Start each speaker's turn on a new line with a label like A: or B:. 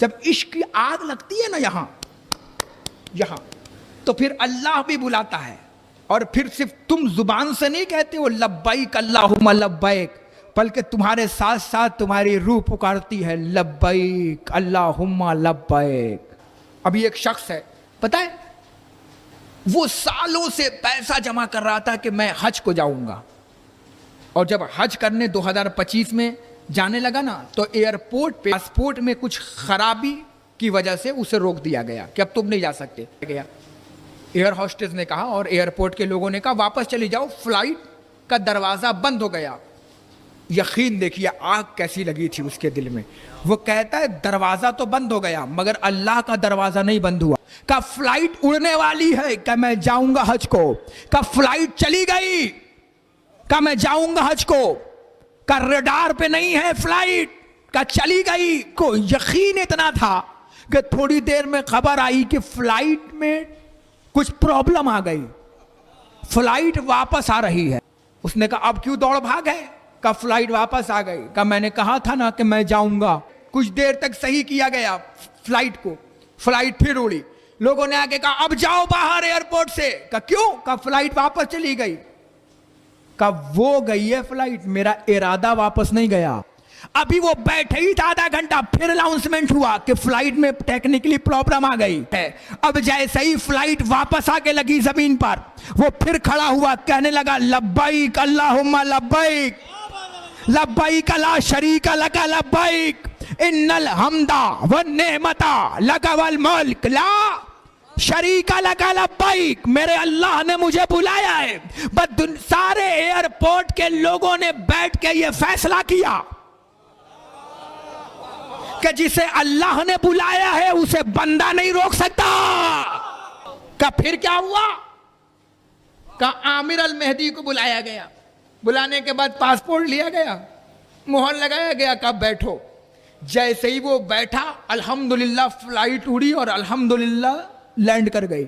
A: जब इश्क की आग लगती है ना यहां यहां, तो फिर अल्लाह भी बुलाता है। और फिर सिर्फ तुम जुबान से नहीं कहते हो लब्बैक अल्लाहुम्मा लब्बैक, बल्कि तुम्हारे साथ साथ तुम्हारी रूह पुकारती है लब्बैक अल्लाहुम्मा लब्बैक। अभी एक शख्स है, पता है, वो सालों से पैसा जमा कर रहा था कि मैं हज को जाऊंगा, और जब हज करने 2025 में जाने लगा ना, तो एयरपोर्ट पे पासपोर्ट में कुछ खराबी की वजह से उसे रोक दिया गया कि अब तुम नहीं जा सकते। गया एयर होस्टेस ने कहा और एयरपोर्ट के लोगों ने कहा वापस चली जाओ, फ्लाइट का दरवाज़ा बंद हो गया। यकीन देखिए आग कैसी लगी थी उसके दिल में। वो कहता है दरवाज़ा तो बंद हो गया मगर अल्लाह का दरवाज़ा नहीं बंद हुआ। का फ्लाइट उड़ने वाली है, का मैं जाऊंगा हज को, का फ्लाइट चली गई, का मैं जाऊंगा हज को, का रडार पे नहीं है फ्लाइट, का चली गई। को यकीन इतना था कि थोड़ी देर में खबर आई कि फ्लाइट में कुछ प्रॉब्लम आ गई, फ्लाइट वापस आ रही है। उसने कहा अब क्यों दौड़ भाग है, का फ्लाइट वापस आ गई। का मैंने कहा था ना कि मैं जाऊंगा। कुछ देर तक सही किया गया फ्लाइट को, फ्लाइट फिर उड़ी। लोगों ने आके कहा अब जाओ बाहर एयरपोर्ट से। का क्यों, का फ्लाइट वापस चली गई। का वो गई है फ्लाइट, मेरा इरादा वापस नहीं गया। अभी वो बैठे ही था आधा घंटा, फिर अनाउंसमेंट हुआ कि फ्लाइट में टेक्निकली प्रॉब्लम आ गई है। अब जैसे ही फ्लाइट वापस आके लगी जमीन पर, वो फिर खड़ा हुआ, कहने लगा लब्बैक अल्लाहुम्मा लब्बैक लब्बैक ला शरीका लका लब्बैक इन्नल हम्दा व नेमता लका वल मुल्क ला शरीका लका लब्बैक। मेरे अल्लाह ने मुझे बुलाया है। बस सारे एयरपोर्ट के लोगों ने बैठ के ये फैसला किया कि जिसे अल्लाह ने बुलाया है उसे बंदा नहीं रोक सकता। का फिर क्या हुआ, का आमिर अल मेहदी को बुलाया गया। बुलाने के बाद पासपोर्ट लिया गया, मोहर लगाया गया, कब बैठो। जैसे ही वो बैठा अल्हम्दुलिल्लाह फ्लाइट उड़ी और अल्हम्दुलिल्लाह लैंड कर गई।